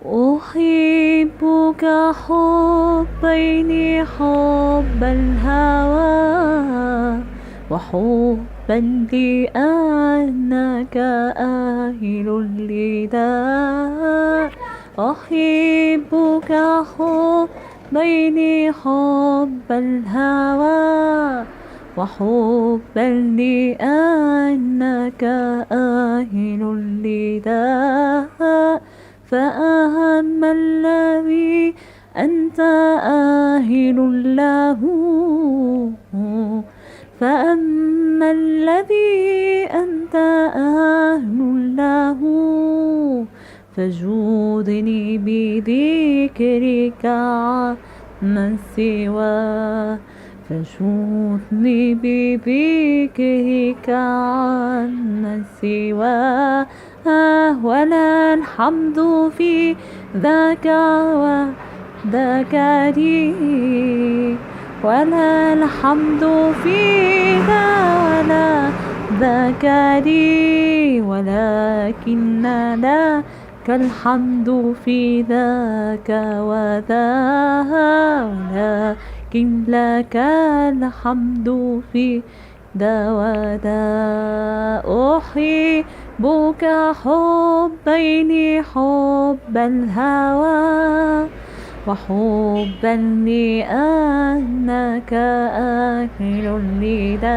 أحبك حبين، حب الهوى وحبا لأنك أهل لذا. أحبك حبين، حب الهوى وحبا لأنك أهل لذا. فأما الذي أنت أهل له، فأما الذي أنت أهل له فجودني بذكرك عمن سواه. فجودني بذكرك عمن سواه. ولا الحمد في ذاك وذاك لي، ولا الحمد في ذا ذاك لي، ولكن لك الحمد في ذاك وذا، ولكن لك الحمد في ذا وذا. أحبك حبين، حب الهوى وحبا لأنك أهل لذا.